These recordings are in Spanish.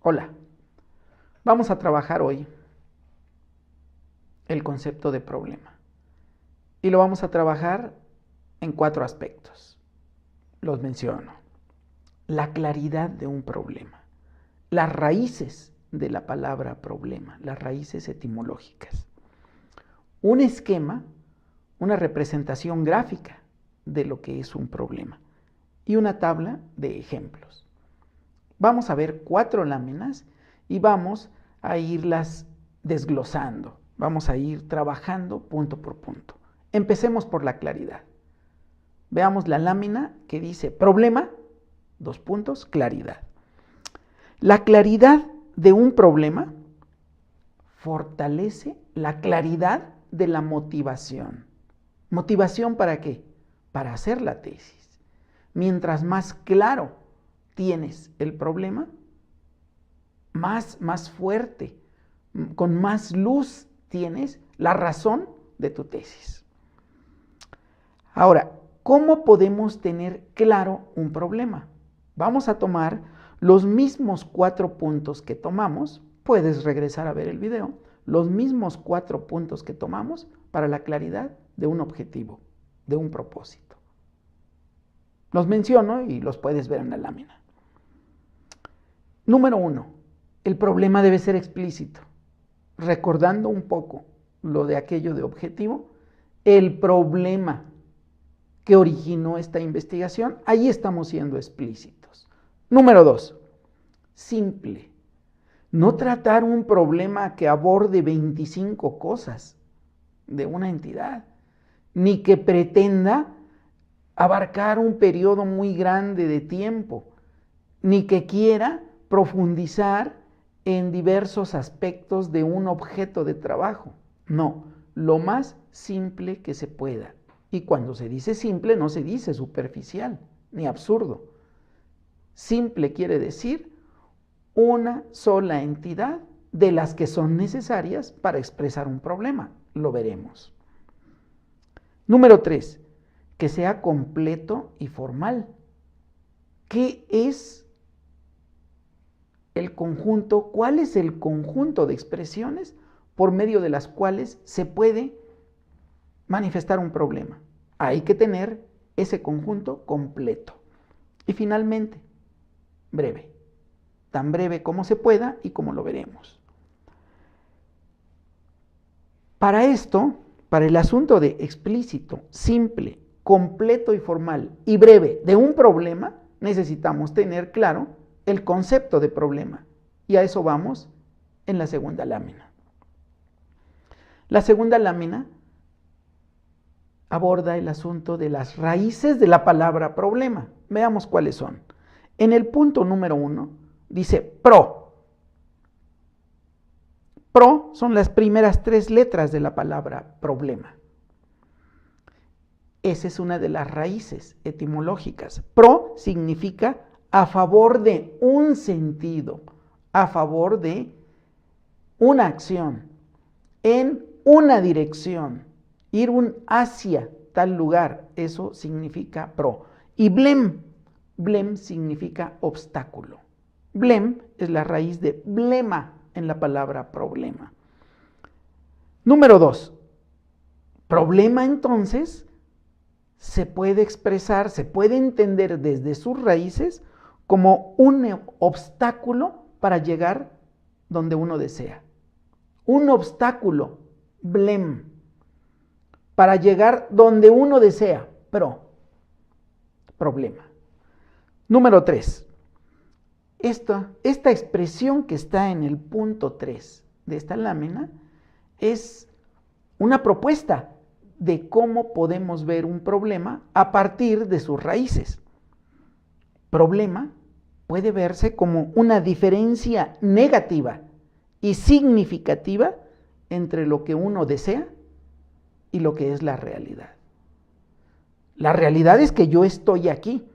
Hola, vamos a trabajar hoy el concepto de problema y lo vamos a trabajar en 4 aspectos. Los menciono. La claridad de un problema, las raíces de la palabra problema, las raíces etimológicas, un esquema, una representación gráfica de lo que es un problema y una tabla de ejemplos. Vamos a ver 4 láminas y vamos a irlas desglosando. Vamos a ir trabajando punto por punto. Empecemos por la claridad. Veamos la lámina que dice problema, 2 puntos, claridad. La claridad de un problema fortalece la claridad de la motivación. ¿Motivación para qué? Para hacer la tesis. Mientras más claro tienes el problema, más fuerte, con más luz tienes la razón de tu tesis. Ahora, ¿cómo podemos tener claro un problema? Vamos a tomar los mismos 4 puntos que tomamos, puedes regresar a ver el video, los mismos 4 puntos que tomamos para la claridad de un objetivo, de un propósito. Los menciono y los puedes ver en la lámina. Número 1, el problema debe ser explícito. Recordando un poco lo de aquello de objetivo, el problema que originó esta investigación, ahí estamos siendo explícitos. Número 2, simple. No tratar un problema que aborde 25 cosas de una entidad, ni que pretenda abarcar un periodo muy grande de tiempo, ni que quiera profundizar en diversos aspectos de un objeto de trabajo. No, lo más simple que se pueda. Y cuando se dice simple, no se dice superficial ni absurdo. Simple quiere decir una sola entidad de las que son necesarias para expresar un problema. Lo veremos. Número 3, que sea completo y formal. ¿Qué es el conjunto? ¿Cuál es el conjunto de expresiones por medio de las cuales se puede manifestar un problema? Hay que tener ese conjunto completo. Y finalmente, breve. Tan breve como se pueda y como lo veremos. Para esto, para el asunto de explícito, simple, completo y formal y breve de un problema, necesitamos tener claro el concepto de problema. Y a eso vamos en la segunda lámina. La segunda lámina aborda el asunto de las raíces de la palabra problema. Veamos cuáles son. En el punto número 1 dice pro. Pro son las primeras 3 letras de la palabra problema. Esa es una de las raíces etimológicas. Pro significa a favor de un sentido, a favor de una acción, en una dirección, ir hacia tal lugar, eso significa pro. Y blem significa obstáculo. Blem es la raíz de blema en la palabra problema. Número 2, problema entonces se puede expresar, se puede entender desde sus raíces como un obstáculo para llegar donde uno desea. Un obstáculo, blem, para llegar donde uno desea, problema. Número 3, esta expresión que está en el punto 3 de esta lámina es una propuesta de cómo podemos ver un problema a partir de sus raíces. Problema puede verse como una diferencia negativa y significativa entre lo que uno desea y lo que es la realidad. La realidad es que yo estoy aquí.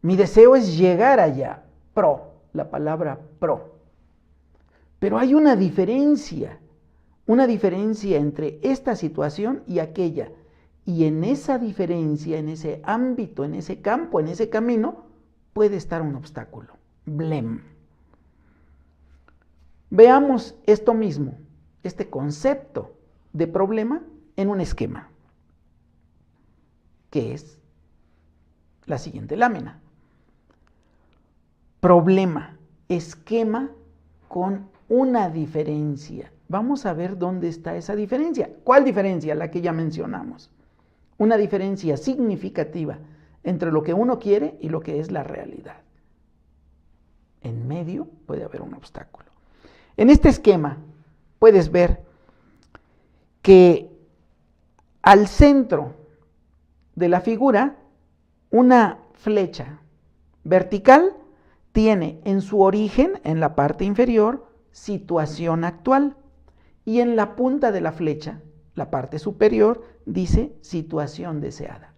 Mi deseo es llegar allá. La palabra pro. Pero hay una diferencia entre esta situación y aquella. Y en esa diferencia, en ese ámbito, en ese campo, en ese camino, puede estar un obstáculo. Blem. Veamos esto mismo, este concepto de problema en un esquema, que es la siguiente lámina. Problema, esquema con una diferencia. Vamos a ver dónde está esa diferencia. ¿Cuál diferencia? La que ya mencionamos. Una diferencia significativa entre lo que uno quiere y lo que es la realidad. En medio puede haber un obstáculo. En este esquema puedes ver que al centro de la figura, una flecha vertical tiene en su origen, en la parte inferior, situación actual. Y en la punta de la flecha, la parte superior, dice situación deseada.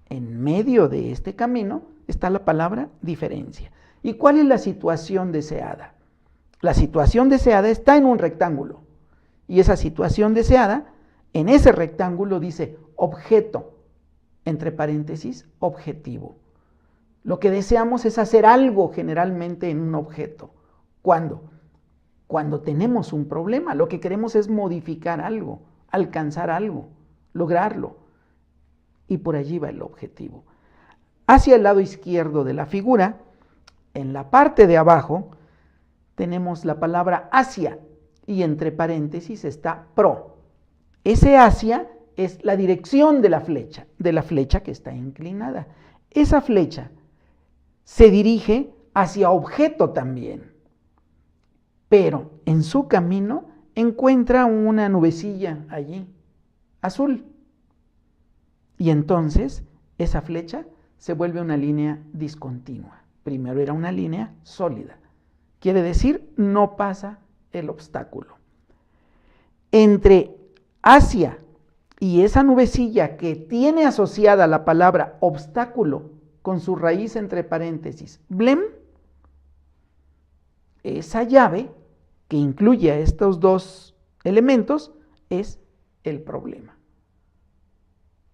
En medio de este camino está la palabra diferencia. ¿Y cuál es la situación deseada? La situación deseada está en un rectángulo. Y esa situación deseada, en ese rectángulo dice objeto, entre paréntesis, objetivo. Lo que deseamos es hacer algo generalmente en un objeto. ¿Cuándo? Cuando tenemos un problema, lo que queremos es modificar algo, alcanzar algo, lograrlo. Y por allí va el objetivo. Hacia el lado izquierdo de la figura, en la parte de abajo, tenemos la palabra hacia y entre paréntesis está pro. Ese hacia es la dirección de la flecha que está inclinada. Esa flecha se dirige hacia objeto también, pero en su camino encuentra una nubecilla allí, azul. Y entonces esa flecha se vuelve una línea discontinua. Primero era una línea sólida. Quiere decir, no pasa el obstáculo. Entre hacia y esa nubecilla que tiene asociada la palabra obstáculo con su raíz entre paréntesis, blem, esa llave que incluye a estos dos elementos es el problema.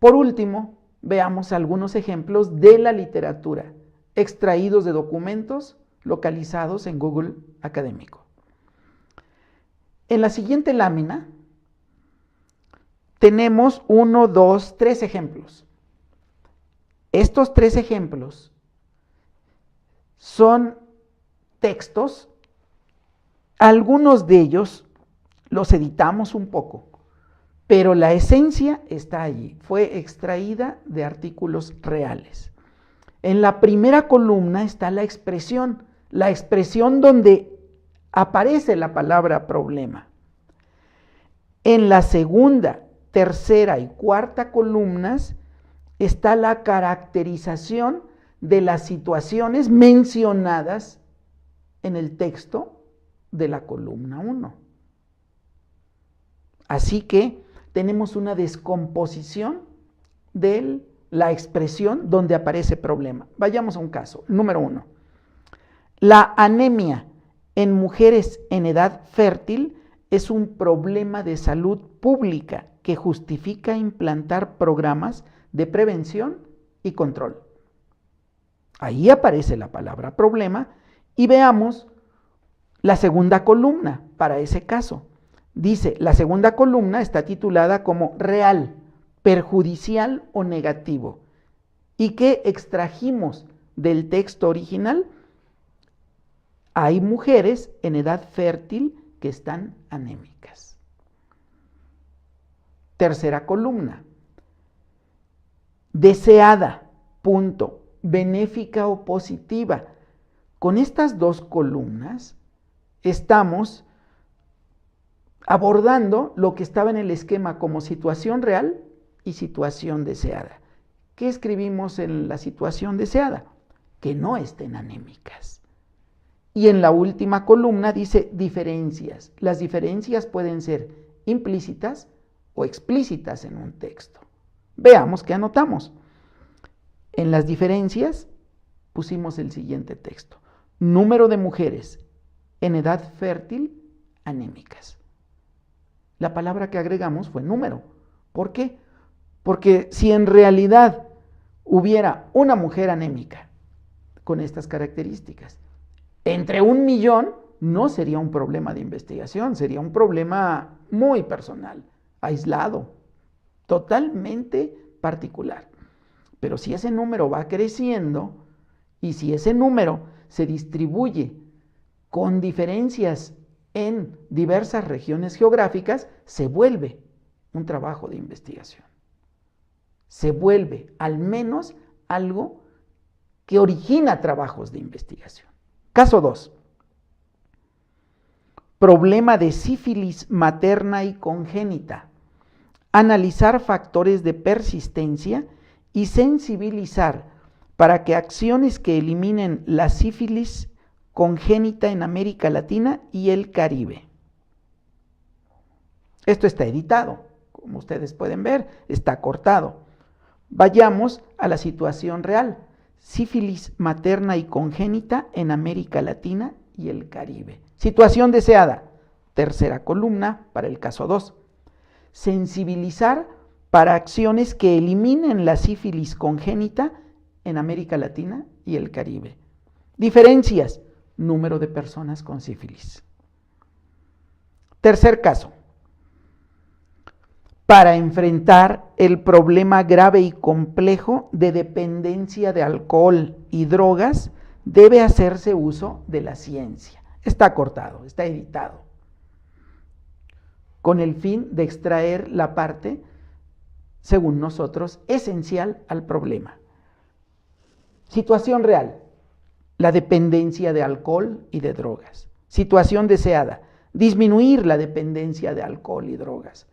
Por último, veamos algunos ejemplos de la literatura extraídos de documentos localizados en Google Académico. En la siguiente lámina tenemos 1, 2, 3 ejemplos. Estos 3 ejemplos son textos, algunos de ellos los editamos un poco, pero la esencia está allí, fue extraída de artículos reales. En la primera columna está la expresión donde aparece la palabra problema. En la segunda, tercera y cuarta columnas está la caracterización de las situaciones mencionadas en el texto de la columna 1. Así que tenemos una descomposición de la expresión donde aparece problema. Vayamos a un caso. Número 1. La anemia en mujeres en edad fértil es un problema de salud pública que justifica implantar programas de prevención y control. Ahí aparece la palabra problema y veamos la segunda columna para ese caso. Dice, la segunda columna está titulada como real, perjudicial o negativo. ¿Y qué extrajimos del texto original? Hay mujeres en edad fértil que están anémicas. Tercera columna. Deseada, punto, benéfica o positiva. Con estas dos columnas estamos abordando lo que estaba en el esquema como situación real y situación deseada. ¿Qué escribimos en la situación deseada? Que no estén anémicas. Y en la última columna dice diferencias. Las diferencias pueden ser implícitas o explícitas en un texto. Veamos qué anotamos. En las diferencias pusimos el siguiente texto. Número de mujeres en edad fértil anémicas. La palabra que agregamos fue número. ¿Por qué? Porque si en realidad hubiera una mujer anémica con estas características, entre 1 millón, no sería un problema de investigación, sería un problema muy personal, aislado, totalmente particular. Pero si ese número va creciendo y si ese número se distribuye con diferencias en diversas regiones geográficas, se vuelve un trabajo de investigación. Se vuelve al menos algo que origina trabajos de investigación. Caso 2. Problema de sífilis materna y congénita. Analizar factores de persistencia y sensibilizar para que acciones que eliminen la sífilis congénita en América Latina y el Caribe. Esto está editado, como ustedes pueden ver, está cortado. Vayamos a la situación real. Sífilis materna y congénita en América Latina y el Caribe. Situación deseada. Tercera columna para el caso 2. Sensibilizar para acciones que eliminen la sífilis congénita en América Latina y el Caribe. Diferencias: número de personas con sífilis. Tercer caso. Para enfrentar el problema grave y complejo de dependencia de alcohol y drogas, debe hacerse uso de la ciencia. Está cortado, está editado, con el fin de extraer la parte, según nosotros, esencial al problema. Situación real: la dependencia de alcohol y de drogas. Situación deseada: disminuir la dependencia de alcohol y drogas.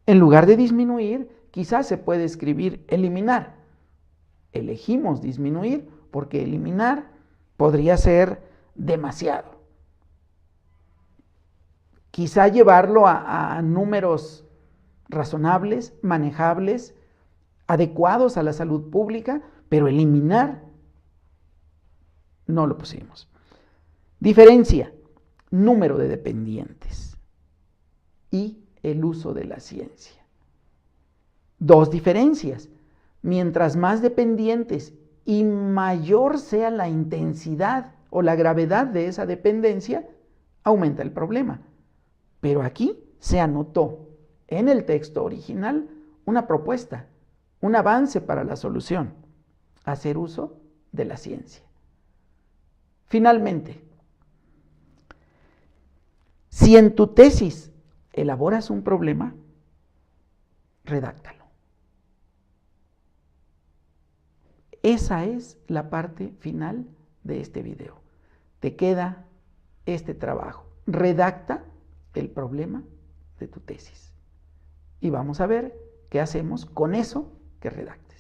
En lugar de disminuir, quizás se puede escribir eliminar. Elegimos disminuir porque eliminar podría ser demasiado. Quizá llevarlo a números razonables, manejables, adecuados a la salud pública, pero eliminar no lo pusimos. Diferencia: número de dependientes y el uso de la ciencia. Dos diferencias: mientras más dependientes y mayor sea la intensidad o la gravedad de esa dependencia, aumenta el problema. Pero aquí se anotó en el texto original una propuesta, un avance para la solución: hacer uso de la ciencia. Finalmente, si en tu tesis elaboras un problema, redáctalo. Esa es la parte final de este video. Te queda este trabajo. Redacta el problema de tu tesis. Y vamos a ver qué hacemos con eso que redactas.